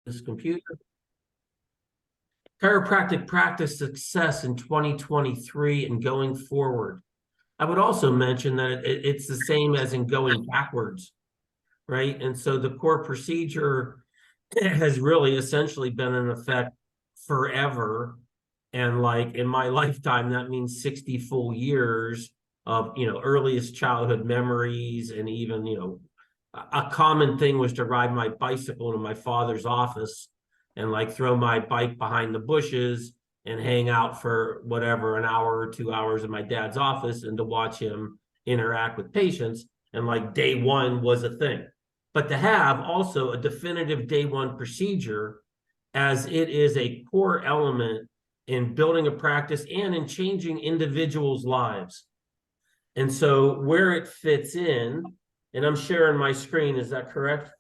this computer. Chiropractic practice success in 2023 and going forward. I would also mention that it's the same as in going backwards, right? And so the core procedure has really essentially been in effect forever. And like in my lifetime, that means 60 full years of, earliest childhood memories. And even, a common thing was to ride my bicycle to my father's office and like throw my bike behind the bushes and hang out for whatever, an hour or 2 hours in my dad's office and to watch him interact with patients. And like day one was a thing. But to have also a definitive day one procedure, as it is a core element in building a practice and in changing individuals' lives. And so where it fits in, and I'm sharing my screen, is that correct?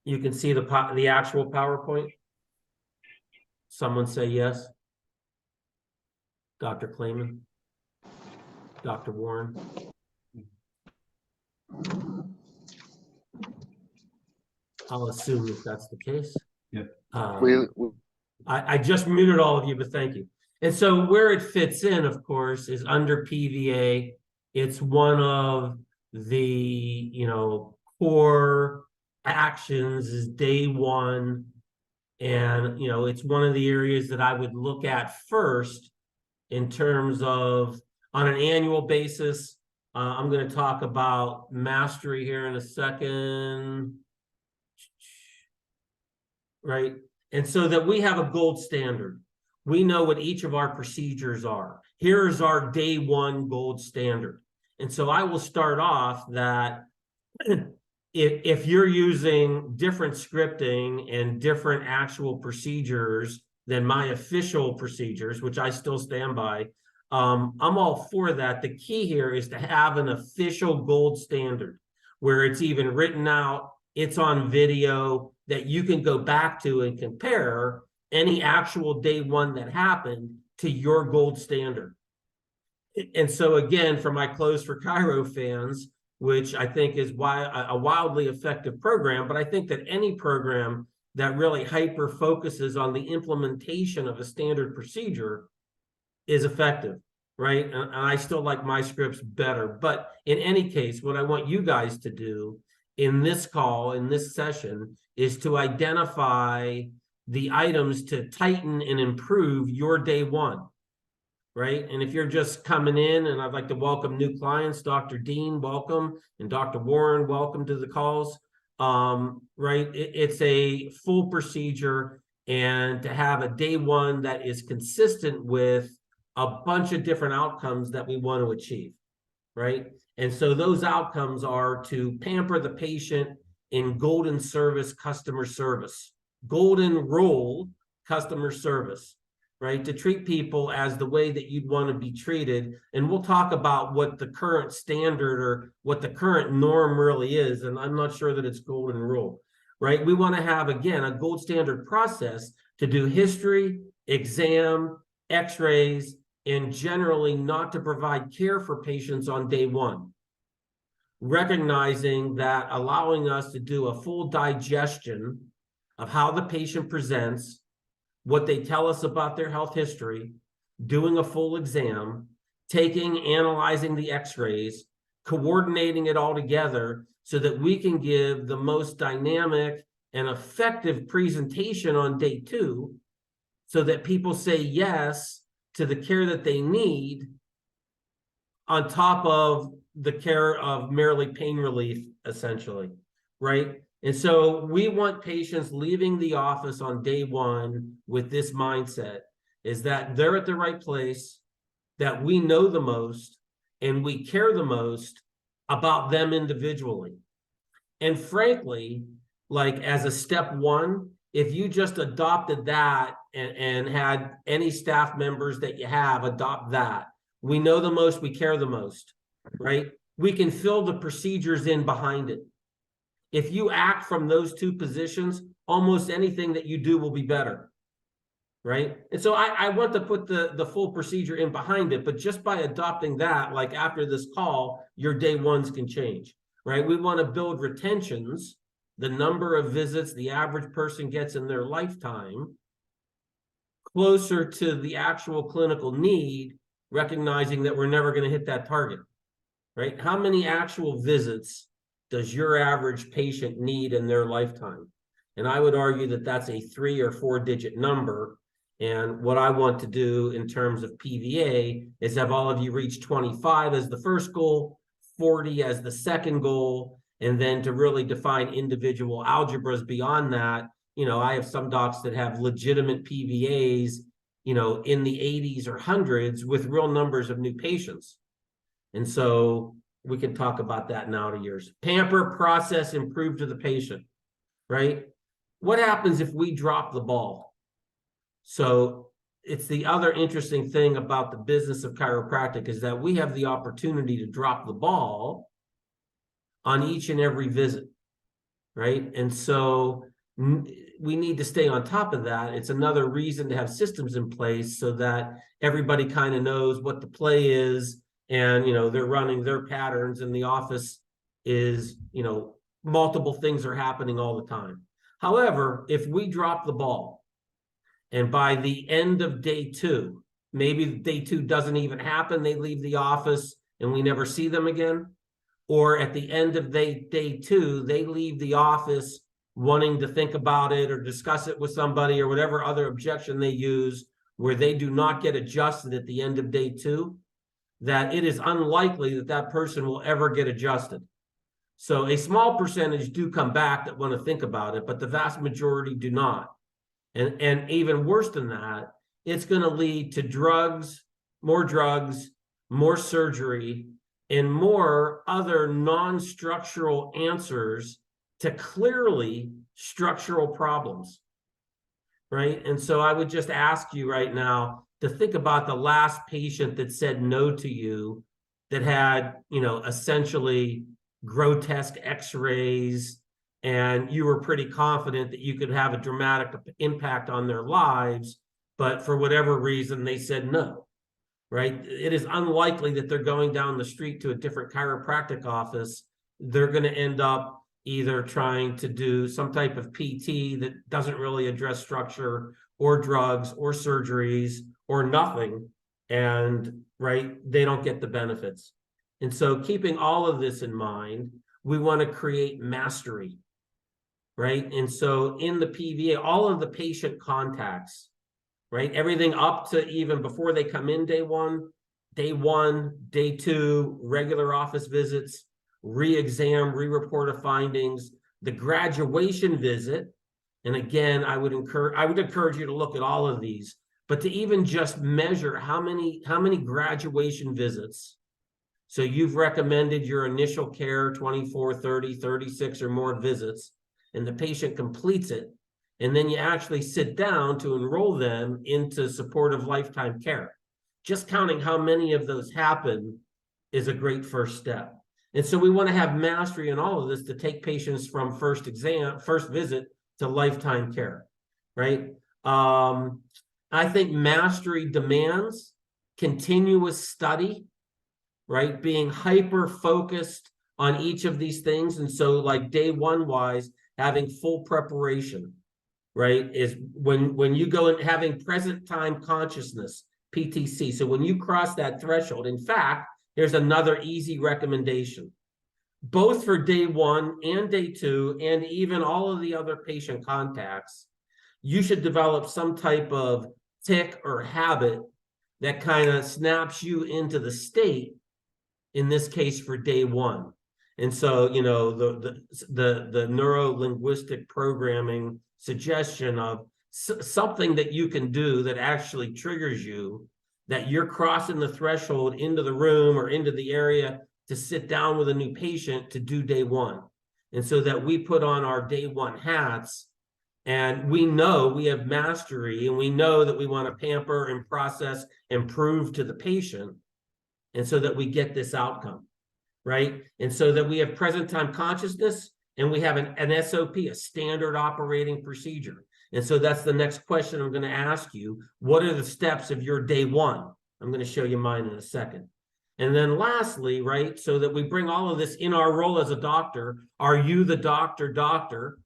You can see the actual PowerPoint? Someone say yes. Dr. Clayman? Dr. Warren? I'll assume that that's the case. Yeah. I just muted all of you, but thank you. And so where it fits in, of course, is under PVA. It's one of the, core actions is day one. And, it's one of the areas that I would look at first in terms of on an annual basis. I'm going to talk about mastery here in a second. Right? And so that we have a gold standard. We know what each of our procedures are. Here's our day one gold standard. And so I will start off that if you're using different scripting and different actual procedures than my official procedures, which I still stand by, I'm all for that. The key here is to have an official gold standard where it's even written out, it's on video, that you can go back to and compare any actual day one that happened to your gold standard. And so again, for my Close for Chiro fans, which I think is a wildly effective program, but I think that any program that really hyper focuses on the implementation of a standard procedure is effective, right? And I still like my scripts better. But in any case, what I want you guys to do in this call, in this session, is to identify the items to tighten and improve your day one, right? And if you're just coming in, and I'd like to welcome new clients, Dr. Dean, welcome, and Dr. Warren, welcome to the calls, right? It's a full procedure, and to have a day one that is consistent with a bunch of different outcomes that we want to achieve, right? And so those outcomes are to pamper the patient in golden service customer service, golden role customer service, right? To treat people as the way that you'd want to be treated. And we'll talk about what the current standard or what the current norm really is. And I'm not sure that it's golden rule, right? We want to have, again, a gold standard process to do history, exam, x-rays, and generally not to provide care for patients on day one. Recognizing that allowing us to do a full digestion of how the patient presents, what they tell us about their health history, doing a full exam, analyzing the x-rays, coordinating it all together so that we can give the most dynamic and effective presentation on day two so that people say yes to the care that they need on top of the care of merely pain relief, essentially, right? And so we want patients leaving the office on day one with this mindset, is that they're at the right place, that we know the most, and we care the most about them individually. And frankly, like as a step one, if you just adopted that and had any staff members that you have adopt that, we know the most, we care the most, right? We can fill the procedures in behind it. If you act from those two positions, almost anything that you do will be better, right? And so I want to put the full procedure in behind it, but just by adopting that, like after this call, your day ones can change, right? We want to build retentions the number of visits the average person gets in their lifetime closer to the actual clinical need, recognizing that we're never going to hit that target, right? How many actual visits does your average patient need in their lifetime? And I would argue that that's a 3 or 4 digit number. And what I want to do in terms of PVA is have all of you reach 25 as the first goal, 40 as the second goal, and then to really define individual algebras beyond that. I have some docs that have legitimate PVAs, in the 80s or hundreds with real numbers of new patients. And so we can talk about that in outer years. Pamper, process, improve to the patient, right? What happens if we drop the ball? So it's the other interesting thing about the business of chiropractic is that we have the opportunity to drop the ball on each and every visit, right? And so we need to stay on top of that. It's another reason to have systems in place so that everybody kind of knows what the play is, and they're running their patterns, and the office is, multiple things are happening all the time. However, if we drop the ball and by the end of day 2, maybe day 2 doesn't even happen, they leave the office and we never see them again, or at the end of day 2, they leave the office wanting to think about it or discuss it with somebody or whatever other objection they use, where they do not get adjusted at the end of day 2, that it is unlikely that that person will ever get adjusted. So a small percentage do come back that want to think about it, but the vast majority do not. And even worse than that, it's going to lead to drugs, more surgery, and more other non-structural answers to clearly structural problems, right? And so I would just ask you right now to think about the last patient that said no to you, that had, essentially grotesque x-rays, and you were pretty confident that you could have a dramatic impact on their lives, but for whatever reason, they said no, right? It is unlikely that they're going down the street to a different chiropractic office. They're going to end up either trying to do some type of PT that doesn't really address structure, or drugs, or surgeries, or nothing. And, right, they don't get the benefits. And so keeping all of this in mind, we want to create mastery, right? And so in the PVA, all of the patient contacts, right? Everything up to even before they come in day 1, day 2, regular office visits, re-exam, re-report of findings, the graduation visit. And again, I would encourage you to look at all of these, but to even just measure how many graduation visits. So you've recommended your initial care 24, 30, 36 or more visits, and the patient completes it. And then you actually sit down to enroll them into supportive lifetime care. Just counting how many of those happen is a great first step. And so we want to have mastery in all of this to take patients from first visit to lifetime care, right? I think mastery demands continuous study, right? Being hyper focused on each of these things. And so like day 1 wise, having full preparation, right? Is when you go and having present time consciousness, PTC. So when you cross that threshold, in fact, here's another easy recommendation. Both for day 1 and day 2, and even all of the other patient contacts, you should develop some type of tick or habit that kind of snaps you into the state, in this case for day 1. And so, the neuro-linguistic programming suggestion of something that you can do that actually triggers you, that you're crossing the threshold into the room or into the area to sit down with a new patient to do day 1. And so that we put on our day 1 hats, and we know we have mastery, and we know that we want to pamper and process and prove to the patient, and so that we get this outcome, right? And so that we have present time consciousness, and we have an SOP, a standard operating procedure. And so that's the next question I'm going to ask you. What are the steps of your day 1? I'm going to show you mine in a second. And then lastly, right, so that we bring all of this in our role as a doctor, are you the doctor?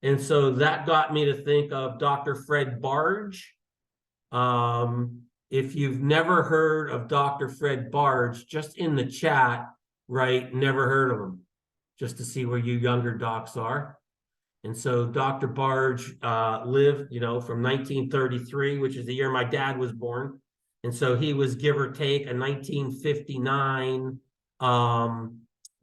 And so that got me to think of Dr. Fred Barge. If you've never heard of Dr. Fred Barge, just in the chat, right, never heard of him, just to see where you younger docs are. And so Dr. Barge lived, from 1933, which is the year my dad was born. And so he was, give or take, a 1959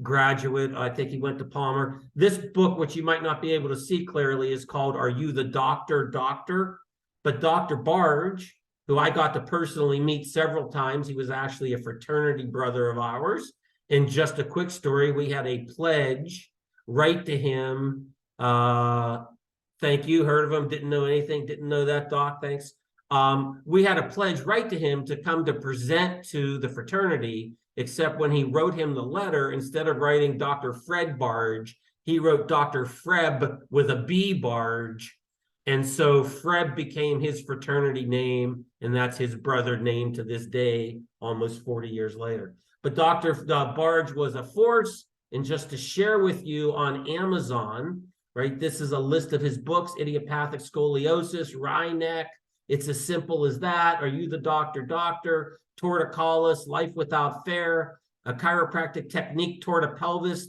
graduate. I think he went to Palmer. This book, which you might not be able to see clearly, is called Are You the Doctor? But Dr. Barge, who I got to personally meet several times, he was actually a fraternity brother of ours. And just a quick story, we had a pledge right to him. Thank you, heard of him, didn't know anything, didn't know that, Doc, thanks. We had a pledge right to him to come to present to the fraternity, except when he wrote him the letter, instead of writing Dr. Fred Barge, he wrote Dr. Freb with a B, Barge. And so Freb became his fraternity name, and that's his brother name to this day, almost 40 years later. But Dr. Barge was a force. And just to share with you, on Amazon, right, this is a list of his books: Idiopathic Scoliosis, Ryeneck, It's as Simple as That, Are You the Doctor? Torticollis, Life Without Fair, A Chiropractic Technique Toward a Pelvis.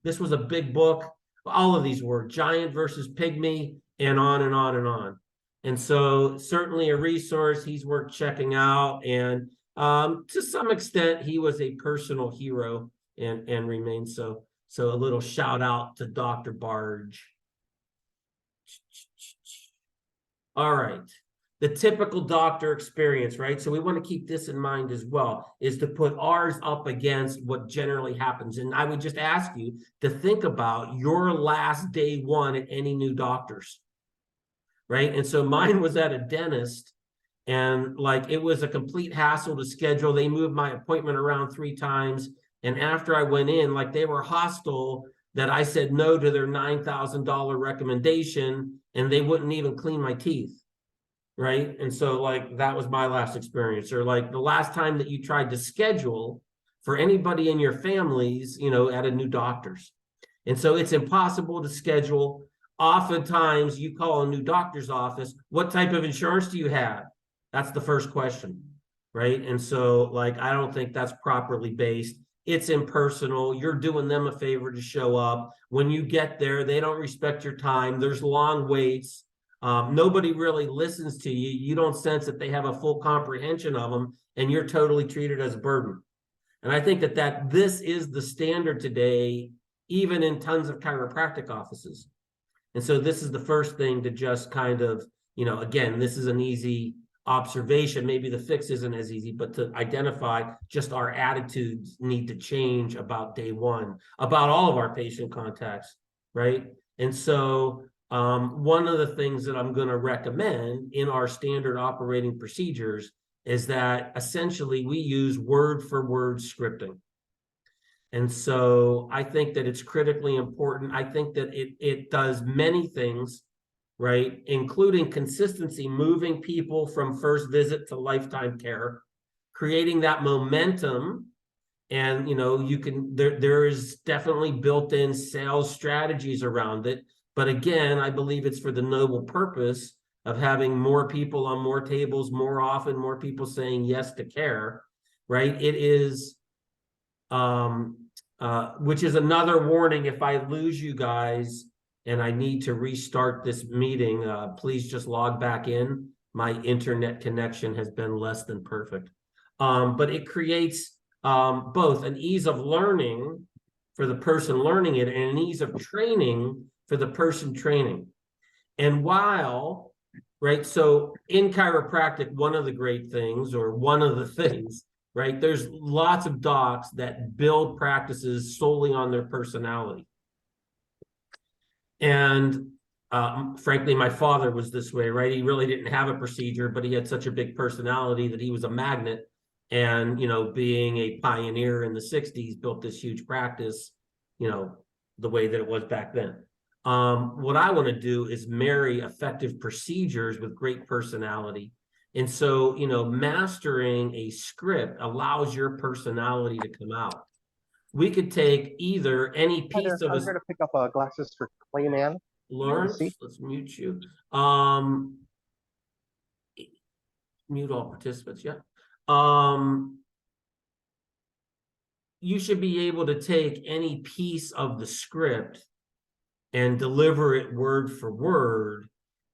This was a big book. All of these were Giant versus Pygmy, and on and on and on. And so certainly a resource. He's worth checking out. And to some extent, he was a personal hero and remains so. So a little shout out to Dr. Barge. All right. The typical doctor experience, right? So we want to keep this in mind as well, is to put ours up against what generally happens. And I would just ask you to think about your last day one at any new doctor's, right? And so mine was at a dentist, and like it was a complete hassle to schedule. They moved my appointment around 3 times. And after I went in, like they were hostile that I said no to their $9,000 recommendation, and they wouldn't even clean my teeth. Right. And so like that was my last experience. Or like the last time that you tried to schedule for anybody in your families, at a new doctor's. And so it's impossible to schedule. Oftentimes you call a new doctor's office, what type of insurance do you have? That's the first question. Right. And so like, I don't think that's properly based. It's impersonal. You're doing them a favor to show up. When you get there, they don't respect your time. There's long waits. Nobody really listens to you. You don't sense that they have a full comprehension of them, and you're totally treated as a burden. And I think that this is the standard today, even in tons of chiropractic offices. And so this is the first thing to just kind of, again, this is an easy observation. Maybe the fix isn't as easy, but to identify just our attitudes need to change about day one, about all of our patient contacts, right? And so one of the things that I'm going to recommend in our standard operating procedures is that essentially we use word for word scripting. And so I think that it's critically important. I think that it does many things, right, including consistency, moving people from first visit to lifetime care, creating that momentum. And, there is definitely built-in sales strategies around it. But again, I believe it's for the noble purpose of having more people on more tables more often, more people saying yes to care, right? It is, which is another warning. If I lose you guys and I need to restart this meeting, please just log back in. My internet connection has been less than perfect. But it creates both an ease of learning for the person learning it and an ease of training for the person training. And while, right, so in chiropractic, one of the great things, or one of the things, right, there's lots of docs that build practices solely on their personality. And frankly, my father was this way, right? He really didn't have a procedure, but he had such a big personality that he was a magnet. And, being a pioneer in the 60s, built this huge practice, the way that it was back then. What I want to do is marry effective procedures with great personality. And so, mastering a script allows your personality to come out. We could take either any piece of I'm here to pick up glasses for Clayman. Lawrence, let's mute you. Mute all participants, yeah. You should be able to take any piece of the script and deliver it word for word,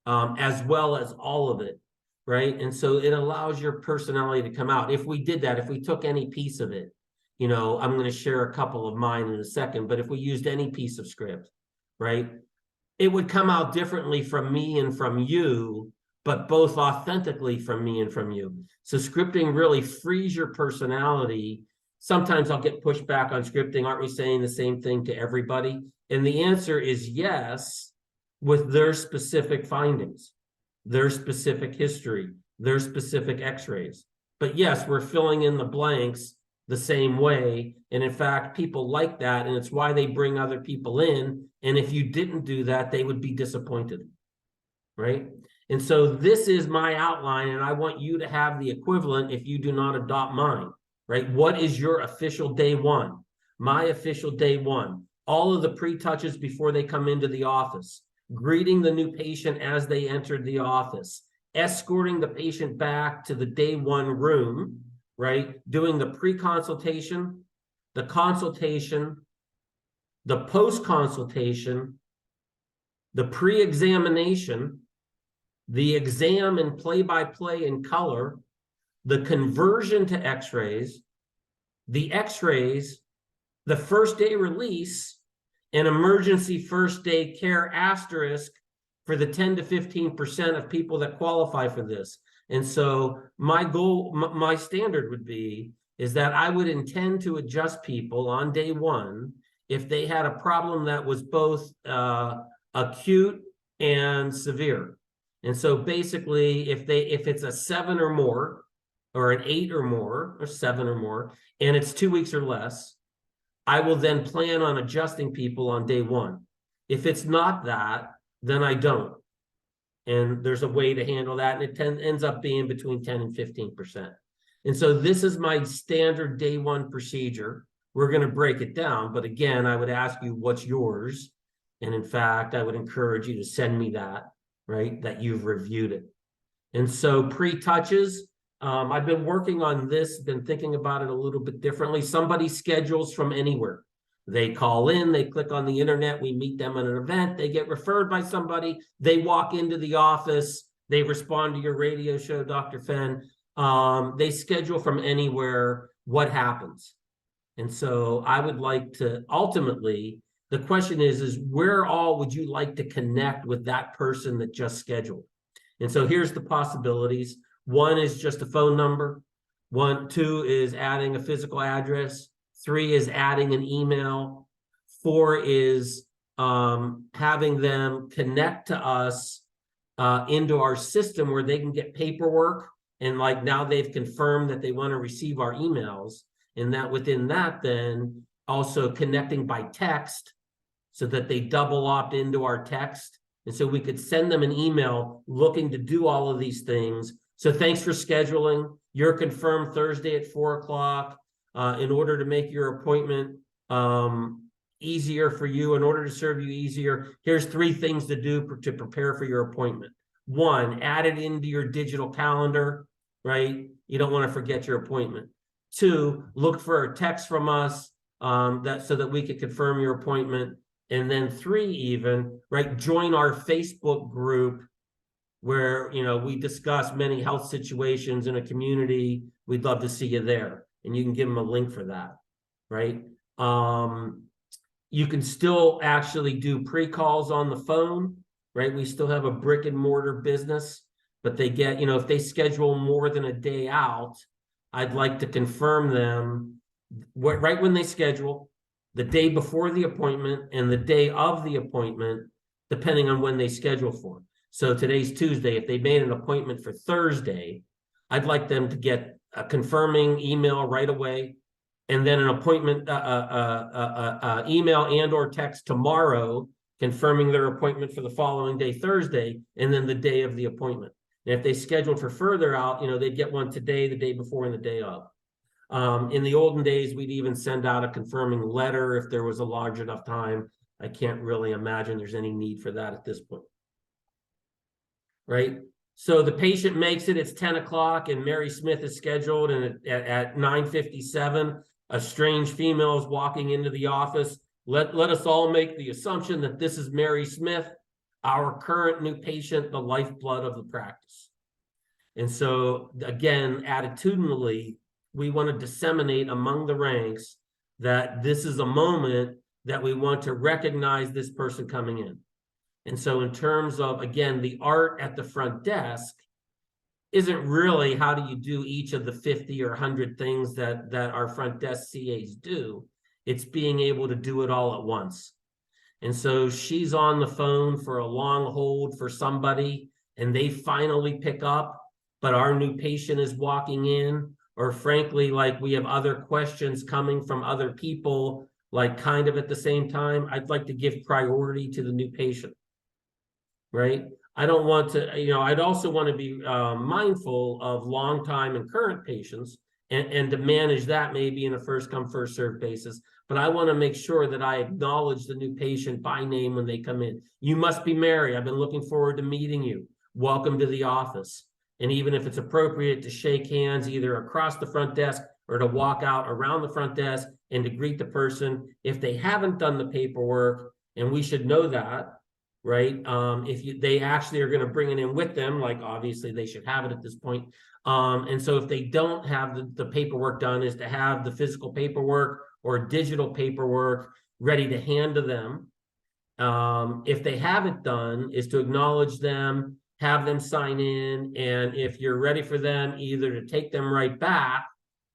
as well as all of it, right? And so it allows your personality to come out. If we did that, if we took any piece of it, I'm going to share a couple of mine in a second, but if we used any piece of script, right, it would come out differently from me and from you, but both authentically from me and from you. So scripting really frees your personality. Sometimes I'll get pushed back on scripting. Aren't we saying the same thing to everybody? And the answer is yes, with their specific findings, their specific history, their specific x-rays. But yes, we're filling in the blanks the same way. And in fact, people like that, and it's why they bring other people in. And if you didn't do that, they would be disappointed, right? And so this is my outline, and I want you to have the equivalent if you do not adopt mine, right? What is your official day one? My official day one. All of the pre-touches before they come into the office, greeting the new patient as they entered the office, escorting the patient back to the day one room, right? Doing the pre-consultation, the consultation, the post-consultation, the pre-examination, the exam and play-by-play in color, the conversion to x-rays, the x-rays, the first day release, and emergency first day care asterisk for the 10 to 15% of people that qualify for this. And so my goal, my standard would be, is that I would intend to adjust people on day one if they had a problem that was both acute and severe. And so basically, if it's a 7 or more, or an 8 or more, or 7 or more, and it's 2 weeks or less, I will then plan on adjusting people on day one. If it's not that, then I don't. And there's a way to handle that, and it ends up being between 10 and 15%. And so this is my standard day one procedure. We're going to break it down, but again, I would ask you what's yours. And in fact, I would encourage you to send me that, right, that you've reviewed it. And so pre-touches, I've been working on this, been thinking about it a little bit differently. Somebody schedules from anywhere. They call in, they click on the internet, we meet them at an event, they get referred by somebody, they walk into the office, they respond to your radio show, Dr. Fenn. They schedule from anywhere. What happens? And so I would like to, ultimately, the question is where all would you like to connect with that person that just scheduled? And so here's the possibilities. 1 is just a phone number. 2 is adding a physical address. 3 is adding an email. 4 is having them connect to us into our system where they can get paperwork. And like now they've confirmed that they want to receive our emails. And that within that, then also connecting by text so that they double opt into our text. And so we could send them an email looking to do all of these things. So thanks for scheduling. You're confirmed Thursday at 4 o'clock. In order to make your appointment easier for you, in order to serve you easier, here's 3 things to do to prepare for your appointment. 1, add it into your digital calendar, right? You don't want to forget your appointment. 2, look for a text from us so that we can confirm your appointment. And then 3 even, right, join our Facebook group where, we discuss many health situations in a community. We'd love to see you there. And you can give them a link for that, right? You can still actually do pre-calls on the phone, right? We still have a brick and mortar business, but they get, if they schedule more than a day out, I'd like to confirm them right when they schedule, the day before the appointment and the day of the appointment, depending on when they schedule for. So today's Tuesday. If they made an appointment for Thursday, I'd like them to get a confirming email right away, and then an appointment email and or text tomorrow confirming their appointment for the following day, Thursday, and then the day of the appointment. And if they scheduled for further out, they'd get one today, the day before, and the day of. In the olden days, we'd even send out a confirming letter if there was a large enough time. I can't really imagine there's any need for that at this point. Right? So the patient makes it, it's 10 o'clock, and Mary Smith is scheduled, and at 9:57, a strange female is walking into the office. Let us all make the assumption that this is Mary Smith, our current new patient, the lifeblood of the practice. And so, again, attitudinally, we want to disseminate among the ranks that this is a moment that we want to recognize this person coming in. And so in terms of, again, the art at the front desk isn't really how do you do each of the 50 or 100 things that our front desk CAs do. It's being able to do it all at once. And so she's on the phone for a long hold for somebody, and they finally pick up, but our new patient is walking in, or frankly, like we have other questions coming from other people, like kind of at the same time. I'd like to give priority to the new patient. Right? I don't want to, I'd also want to be mindful of long time and current patients and to manage that maybe in a first come, first served basis. But I want to make sure that I acknowledge the new patient by name when they come in. You must be Mary. I've been looking forward to meeting you. Welcome to the office. And even if it's appropriate to shake hands either across the front desk or to walk out around the front desk and to greet the person, if they haven't done the paperwork, and we should know that, right? They actually are going to bring it in with them, like obviously they should have it at this point. And so if they don't have the paperwork done, is to have the physical paperwork or digital paperwork ready to hand to them. If they haven't done, is to acknowledge them, have them sign in, and if you're ready for them, either to take them right back,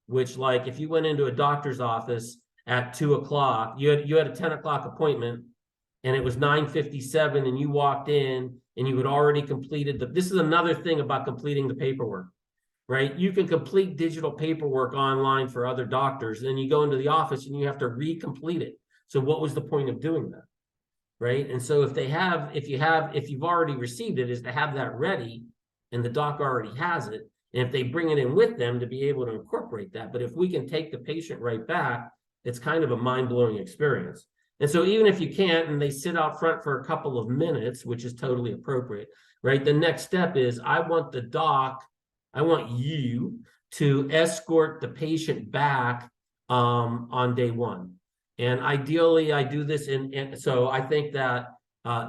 which like if you went into a doctor's office at 2 o'clock, you had a 10 o'clock appointment, and it was 9:57, and you walked in and you had already completed this is another thing about completing the paperwork, right? You can complete digital paperwork online for other doctors, and then you go into the office and you have to recomplete it. So what was the point of doing that? Right? And so if you've already received it, is to have that ready, and the doc already has it. And if they bring it in with them, to be able to incorporate that. But if we can take the patient right back, it's kind of a mind-blowing experience. And so even if you can't, and they sit out front for a couple of minutes, which is totally appropriate, right? The next step is I want you to escort the patient back on day one. And ideally, I do this so I think that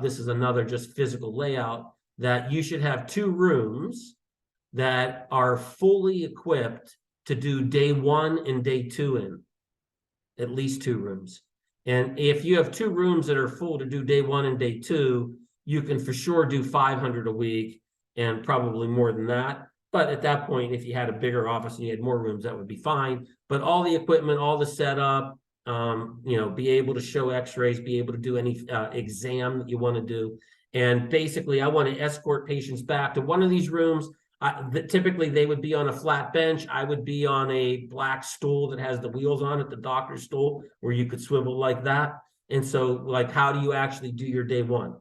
this is another just physical layout, that you should have 2 rooms that are fully equipped to do day 1 and day 2 in, at least 2 rooms. And if you have 2 rooms that are full to do day 1 and day 2, you can for sure do 500 a week and probably more than that. But at that point, if you had a bigger office and you had more rooms, that would be fine. But all the equipment, all the setup, be able to show x-rays, be able to do any exam that you want to do. And basically, I want to escort patients back to one of these rooms. Typically, they would be on a flat bench. I would be on a black stool that has the wheels on it, the doctor's stool, where you could swivel like that. And so, like, how do you actually do your day 1?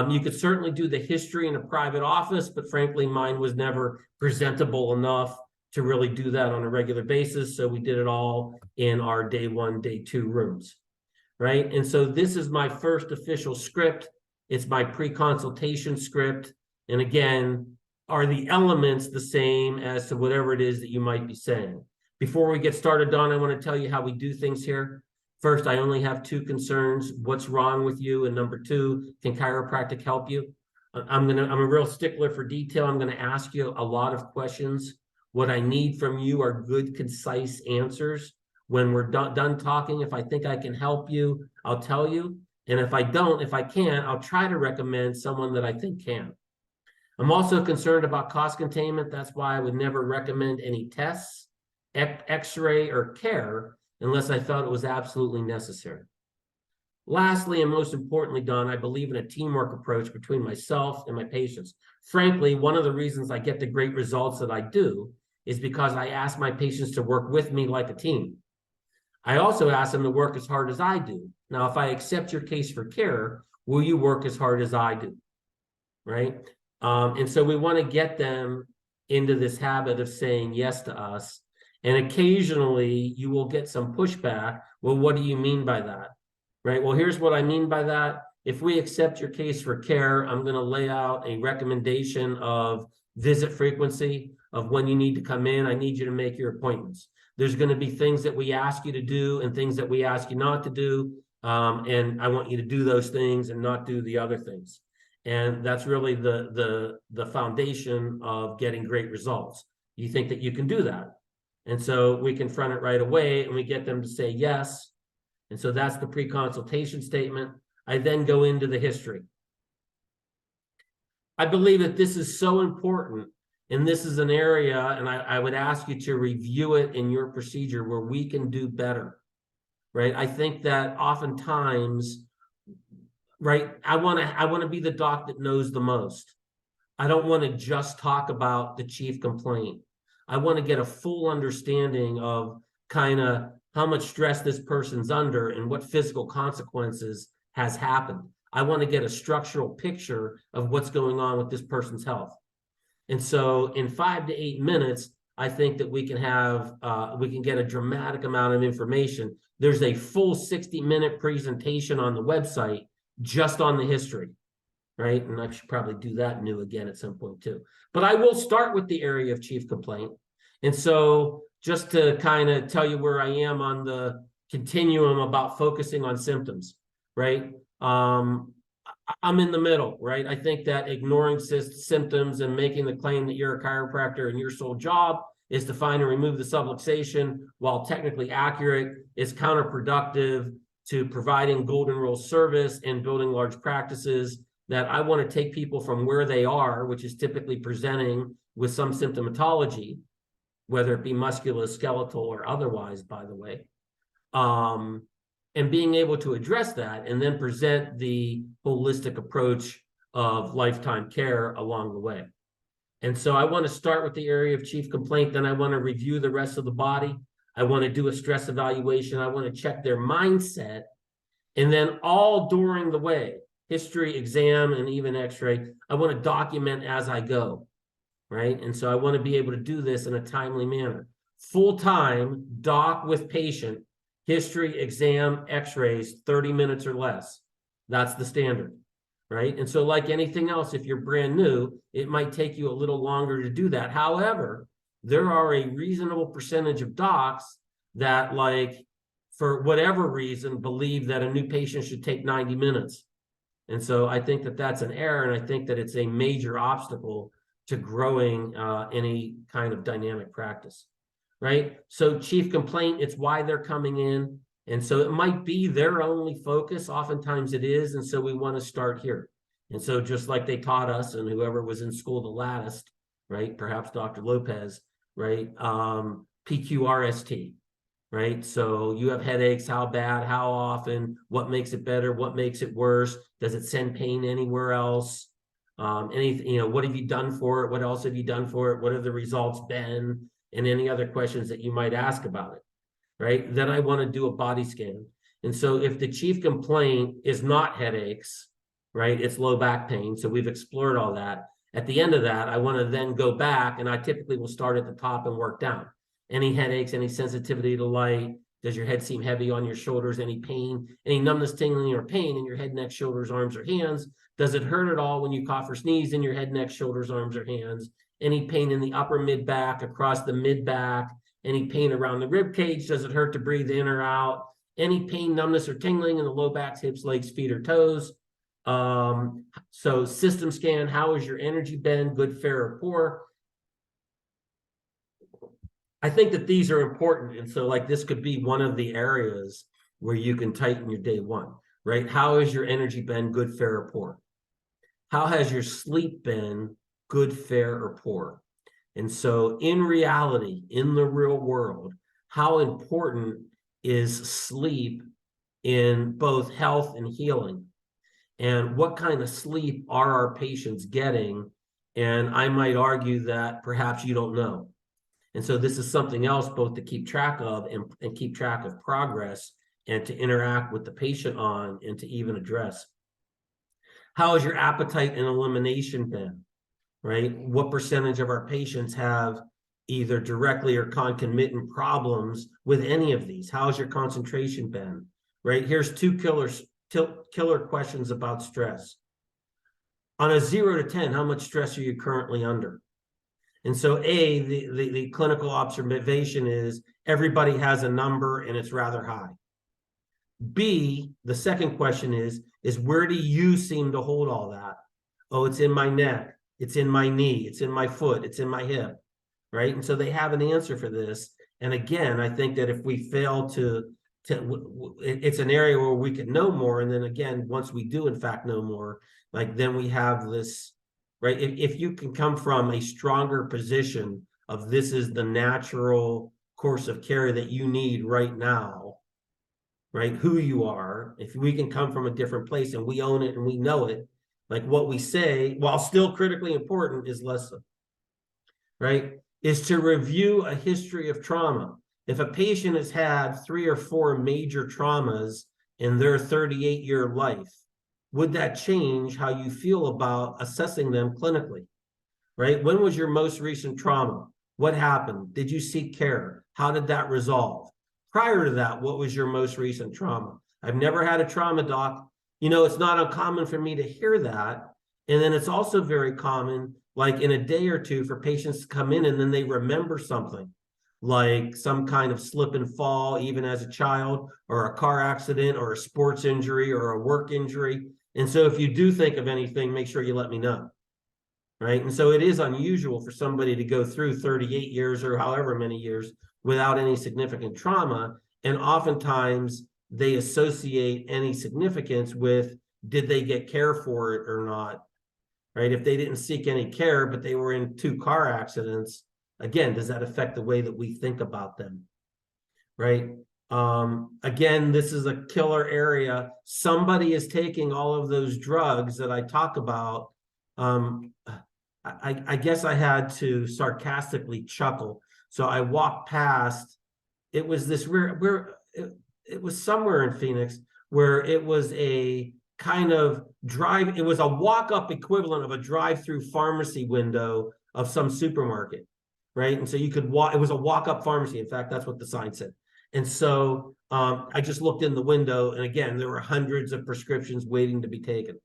You could certainly do the history in a private office, but frankly, mine was never presentable enough to really do that on a regular basis. So we did it all in our day 1, day 2 rooms, right? And so this is my first official script. It's my pre-consultation script. And again, are the elements the same as to whatever it is that you might be saying? Before we get started, Don, I want to tell you how we do things here. First, I only have 2 concerns. What's wrong with you? And number 2, can chiropractic help you? I'm a real stickler for detail. I'm going to ask you a lot of questions. What I need from you are good, concise answers. When we're done talking, if I think I can help you, I'll tell you. And if I can't, I'll try to recommend someone that I think can. I'm also concerned about cost containment. That's why I would never recommend any tests, x-ray, or care unless I felt it was absolutely necessary. Lastly, and most importantly, Don, I believe in a teamwork approach between myself and my patients. Frankly, one of the reasons I get the great results that I do is because I ask my patients to work with me like a team. I also ask them to work as hard as I do. Now, if I accept your case for care, will you work as hard as I do? Right? And so we want to get them into this habit of saying yes to us. And occasionally you will get some pushback. Well, what do you mean by that? Right? Well, here's what I mean by that. If we accept your case for care, I'm going to lay out a recommendation of visit frequency, of when you need to come in. I need you to make your appointments. There's going to be things that we ask you to do and things that we ask you not to do. And I want you to do those things and not do the other things. And that's really the foundation of getting great results. You think that you can do that. And so we confront it right away and we get them to say yes. And so that's the pre-consultation statement. I then go into the history. I believe that this is so important, and this is an area, and I would ask you to review it in your procedure where we can do better, right? I think that oftentimes, right, I want to be the doc that knows the most. I don't want to just talk about the chief complaint. I want to get a full understanding of kind of how much stress this person's under and what physical consequences has happened. I want to get a structural picture of what's going on with this person's health. And so in 5 to 8 minutes, I think that we can get a dramatic amount of information. There's a full 60-minute presentation on the website just on the history, right? And I should probably do that new again at some point too. But I will start with the area of chief complaint. And so just to kind of tell you where I am on the continuum about focusing on symptoms, right? I'm in the middle, right? I think that ignoring symptoms and making the claim that you're a chiropractor and your sole job is to find and remove the subluxation, while technically accurate, is counterproductive to providing golden rule service and building large practices. That I want to take people from where they are, which is typically presenting with some symptomatology, whether it be musculoskeletal or otherwise, by the way, and being able to address that and then present the holistic approach of lifetime care along the way. And so I want to start with the area of chief complaint. Then I want to review the rest of the body. I want to do a stress evaluation. I want to check their mindset. And then all during the way, history, exam, and even x-ray, I want to document as I go, right? And so I want to be able to do this in a timely manner. Full-time doc with patient, history, exam, x-rays, 30 minutes or less. That's the standard, right? And so like anything else, if you're brand new, it might take you a little longer to do that. However, there are a reasonable percentage of docs that, like, for whatever reason, believe that a new patient should take 90 minutes. And so I think that that's an error, and I think that it's a major obstacle to growing any kind of dynamic practice. Right? So chief complaint, it's why they're coming in. And so it might be their only focus. Oftentimes it is. And so we want to start here. And so just like they taught us, and whoever was in school the latest, right? Perhaps Dr. Lopez, right? PQRST, right? So you have headaches, how bad, how often, what makes it better, what makes it worse? Does it send pain anywhere else? Anything, what have you done for it? What else have you done for it? What have the results been? And any other questions that you might ask about it, right? Then I want to do a body scan. And so if the chief complaint is not headaches, right, it's low back pain. So we've explored all that. At the end of that, I want to then go back, and I typically will start at the top and work down. Any headaches, any sensitivity to light? Does your head seem heavy on your shoulders? Any pain, any numbness, tingling, or pain in your head, neck, shoulders, arms, or hands? Does it hurt at all when you cough or sneeze in your head, neck, shoulders, arms, or hands? Any pain in the upper mid back, across the mid back? Any pain around the rib cage? Does it hurt to breathe in or out? Any pain, numbness, or tingling in the low back, hips, legs, feet, or toes? So system scan, how is your energy bend, good, fair, or poor? I think that these are important. And so like this could be one of the areas where you can tighten your day one, right? How is your energy been, good, fair, or poor? How has your sleep been, good, fair, or poor? And so in reality, in the real world, how important is sleep in both health and healing? And what kind of sleep are our patients getting? And I might argue that perhaps you don't know. And so this is something else both to keep track of and keep track of progress and to interact with the patient on and to even address. How has your appetite and elimination been? right? What percentage of our patients have either directly or concomitant problems with any of these? How's your concentration been, right? Here's two killer questions about stress. On a 0 to 10, how much stress are you currently under? And so the clinical observation is everybody has a number and it's rather high. B, the second question is where do you seem to hold all that? Oh, it's in my neck, it's in my knee, it's in my foot, it's in my hip, right? And so they have an answer for this. And again, I think that if we fail it's an area where we can know more. And then again, once we do in fact know more, like then we have this, right? If you can come from a stronger position of this is the natural course of care that you need right now, right? Who you are, if we can come from a different place and we own it and we know it, like what we say, while still critically important, is less so, right? Is to review a history of trauma. If a patient has had 3 or 4 major traumas in their 38-year life, would that change how you feel about assessing them clinically, right? When was your most recent trauma? What happened? Did you seek care? How did that resolve? Prior to that, what was your most recent trauma? I've never had a trauma doc. You know, it's not uncommon for me to hear that. And then it's also very common, like in a day or two, for patients to come in and then they remember something, like some kind of slip and fall, even as a child, or a car accident, or a sports injury, or a work injury. And so if you do think of anything, make sure you let me know, right? And so it is unusual for somebody to go through 38 years or however many years without any significant trauma. And oftentimes they associate any significance with, did they get care for it or not, right? If they didn't seek any care, but they were in 2 car accidents, again, does that affect the way that we think about them, right? Again, this is a killer area. Somebody is taking all of those drugs that I talk about. I guess I had to sarcastically chuckle. So I walked past, it was this it was somewhere in Phoenix where it was a kind of it was a walk-up equivalent of a drive-through pharmacy window of some supermarket, right? And so you could walk, it was a walk-up pharmacy. In fact, that's what the sign said. And so I just looked in the window, and again, there were hundreds of prescriptions waiting to be taken.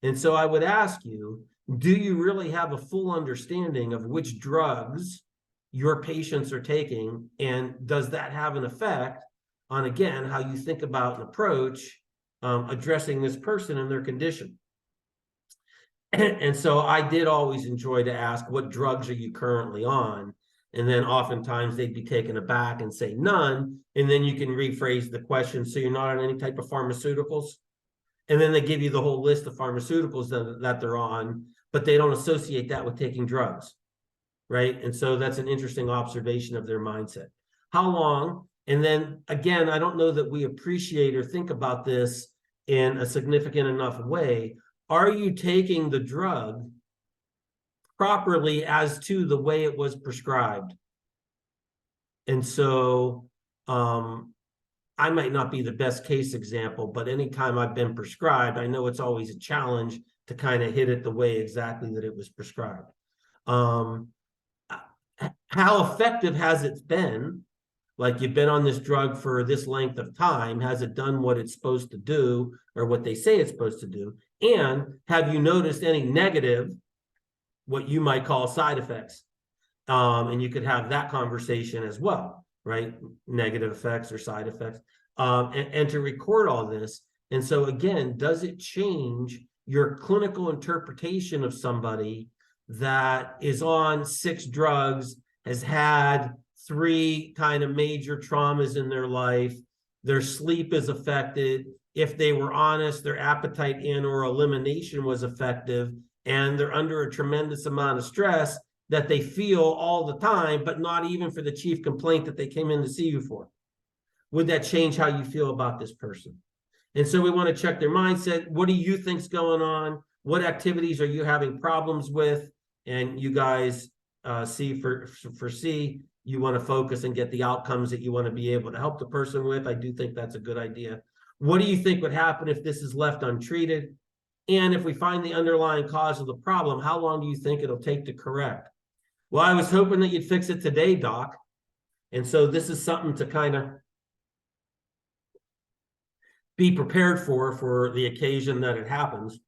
And so I would ask you, do you really have a full understanding of which drugs your patients are taking? And does that have an effect on, again, how you think about and approach addressing this person and their condition? And so I did always enjoy to ask, what drugs are you currently on? And then oftentimes they'd be taken aback and say none. And then you can rephrase the question, so you're not on any type of pharmaceuticals? And then they give you the whole list of pharmaceuticals that they're on, but they don't associate that with taking drugs, right? And so that's an interesting observation of their mindset. How long? And then again, I don't know that we appreciate or think about this in a significant enough way. Are you taking the drug properly as to the way it was prescribed? And so I might not be the best case example, but anytime I've been prescribed, I know it's always a challenge to kind of hit it the way exactly that it was prescribed. How effective has it been? Like, you've been on this drug for this length of time. Has it done what it's supposed to do, or what they say it's supposed to do? And have you noticed any negative, what you might call side effects? And you could have that conversation as well, right? Negative effects or side effects, and to record all this. And so again, does it change your clinical interpretation of somebody that is on 6 drugs, has had 3 kind of major traumas in their life, their sleep is affected, if they were honest, their appetite and or elimination was effective, and they're under a tremendous amount of stress that they feel all the time, but not even for the chief complaint that they came in to see you for? Would that change how you feel about this person? And so we want to check their mindset. What do you think's going on? What activities are you having problems with? And you guys foresee you want to focus and get the outcomes that you want to be able to help the person with. I do think that's a good idea. What do you think would happen if this is left untreated? And if we find the underlying cause of the problem, how long do you think it'll take to correct? Well, I was hoping that you'd fix it today, doc. And so this is something to kind of be prepared for the occasion that it happens.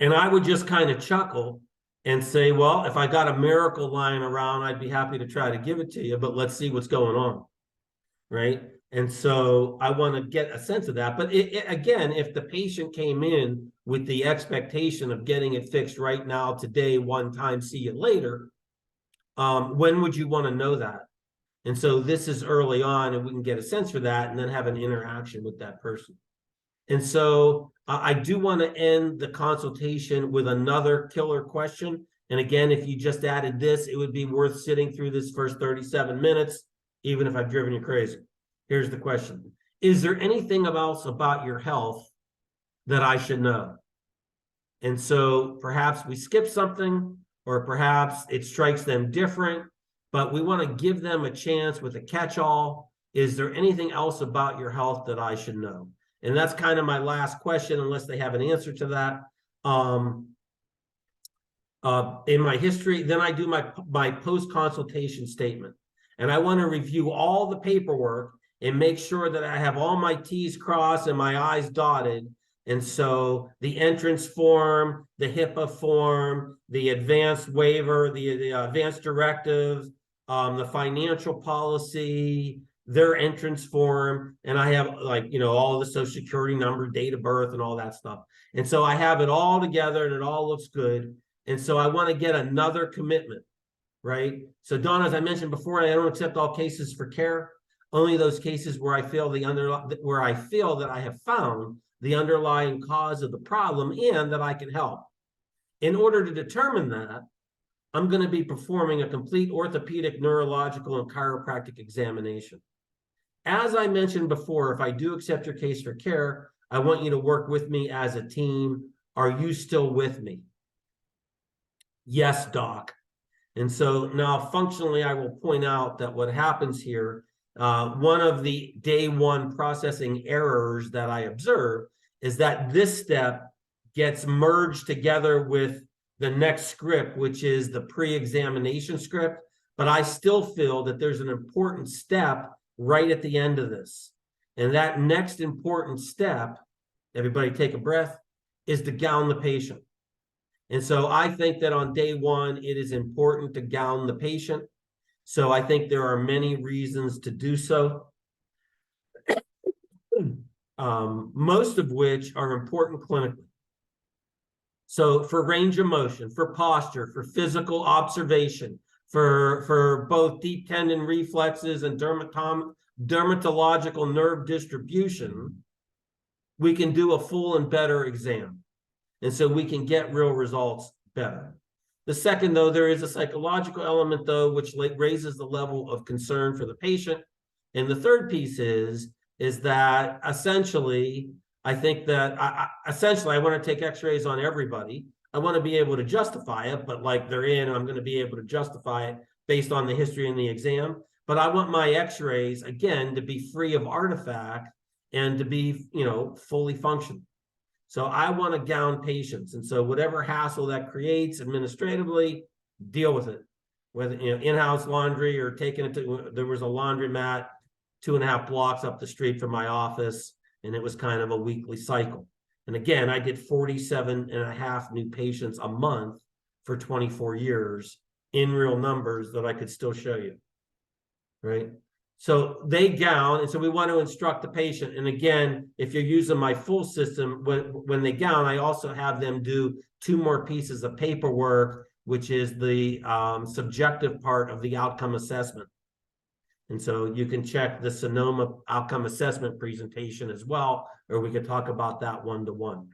And I would just kind of chuckle and say, well, if I got a miracle lying around, I'd be happy to try to give it to you, but let's see what's going on, right? And so I want to get a sense of that. But again, if the patient came in with the expectation of getting it fixed right now, today, one time, see you later, when would you want to know that? And so this is early on, and we can get a sense for that and then have an interaction with that person. And so I do want to end the consultation with another killer question. And again, if you just added this, it would be worth sitting through this first 37 minutes, even if I've driven you crazy. Here's the question. Is there anything else about your health that I should know? And so perhaps we skip something, or perhaps it strikes them different, but we want to give them a chance with a catch-all. Is there anything else about your health that I should know? And that's kind of my last question, unless they have an answer to that. In my history, then I do my post-consultation statement. And I want to review all the paperwork and make sure that I have all my T's crossed and my I's dotted. And so the entrance form, the HIPAA form, the advanced waiver, the advanced directives, the financial policy, their entrance form, and I have, like, you know, all the social security number, date of birth, and all that stuff. And so I have it all together and it all looks good. And so I want to get another commitment, right? So Dawn, as I mentioned before, I don't accept all cases for care, only those cases where I feel that I have found the underlying cause of the problem and that I can help. In order to determine that, I'm going to be performing a complete orthopedic, neurological, and chiropractic examination. As I mentioned before, if I do accept your case for care, I want you to work with me as a team. Are you still with me? Yes, doc. And so now functionally, I will point out that what happens here, one of the day one processing errors that I observe is that this step gets merged together with the next script, which is the pre-examination script. But I still feel that there's an important step right at the end of this. And that next important step, everybody take a breath, is to gown the patient. And so I think that on day one, it is important to gown the patient. So I think there are many reasons to do so, most of which are important clinically. So for range of motion, for posture, for physical observation, for both deep tendon reflexes and dermatological nerve distribution, we can do a full and better exam. And so we can get real results better. The second, though, there is a psychological element, though, which raises the level of concern for the patient. And the third piece is that essentially, I think that I want to take x-rays on everybody. I want to be able to justify it, but like they're in, I'm going to be able to justify it based on the history and the exam. But I want my x-rays, again, to be free of artifact and to be, you know, fully functional. So I want to gown patients. And so whatever hassle that creates administratively, deal with it. Whether, you know, in-house laundry or taking it to, there was a laundromat 2.5 blocks up the street from my office, and it was kind of a weekly cycle. And again, I did 47.5 new patients a month for 24 years in real numbers that I could still show you, right? So they gown, and so we want to instruct the patient. And again, if you're using my full system, when they gown, I also have them do 2 more pieces of paperwork, which is the subjective part of the outcome assessment. And so you can check the Sonoma outcome assessment presentation as well, or we could talk about that one-to-one.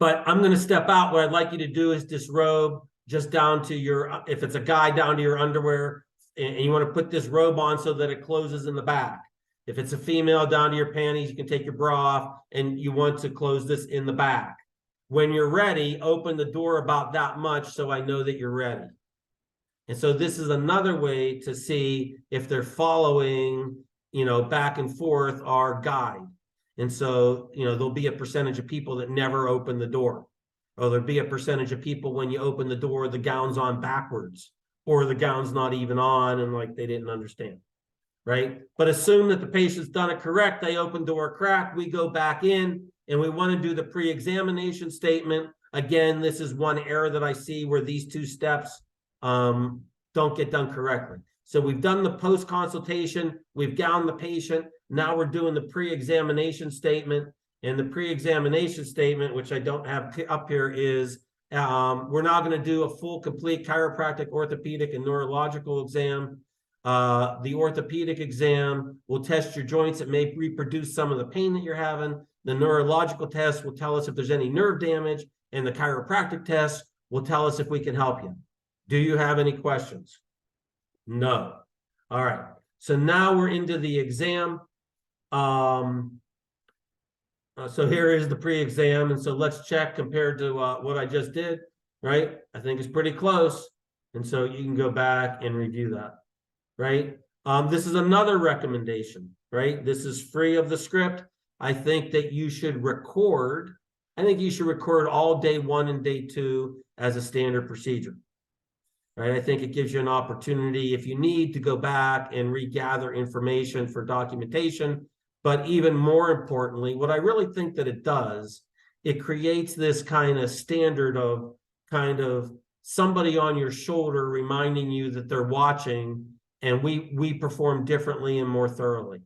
But I'm going to step out. What I'd like you to do is disrobe just down to your, if it's a guy, down to your underwear, and you want to put this robe on so that it closes in the back. If it's a female, down to your panties, you can take your bra off, and you want to close this in the back. When you're ready, open the door about that much so I know that you're ready. And so this is another way to see if they're following, you know, back and forth our guide. And so, there'll be a percentage of people that never open the door. Or there'll be a percentage of people when you open the door, the gown's on backwards, or the gown's not even on and like they didn't understand. Right? But assume that the patient's done it correct. They open door crack. We go back in and we want to do the pre-examination statement. Again, this is one error that I see where these two steps don't get done correctly. So we've done the post-consultation, we've gowned the patient. Now we're doing the pre-examination statement. And the pre-examination statement, which I don't have up here, is we're now going to do a full, complete chiropractic, orthopedic, and neurological exam. The orthopedic exam will test your joints. It may reproduce some of the pain that you're having. The neurological test will tell us if there's any nerve damage, and the chiropractic test will tell us if we can help you. Do you have any questions? No. All right. So now we're into the exam. So here is the pre-exam. And so let's check compared to what I just did, right? I think it's pretty close. And so you can go back and review that. Right? This is another recommendation, right? This is free of the script. I think that you should record. I think you should record all day 1 and day 2 as a standard procedure, right? I think it gives you an opportunity if you need to go back and regather information for documentation. But even more importantly, what I really think that it does, it creates this kind of standard of kind of somebody on your shoulder reminding you that they're watching. And we perform differently and more thoroughly.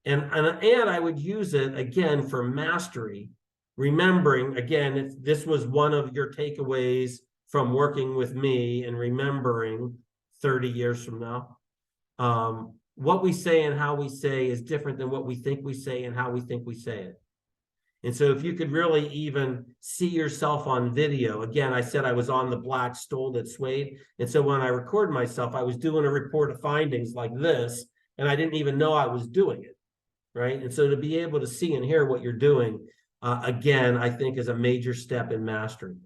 And I would use it, again, for mastery, remembering, again, this was one of your takeaways from working with me and remembering 30 years from now. What we say and how we say is different than what we think we say and how we think we say it. And so if you could really even see yourself on video, again, I said I was on the black stool that swayed. And so when I record myself, I was doing a report of findings like this, and I didn't even know I was doing it, right? And so to be able to see and hear what you're doing, again, I think is a major step in mastering.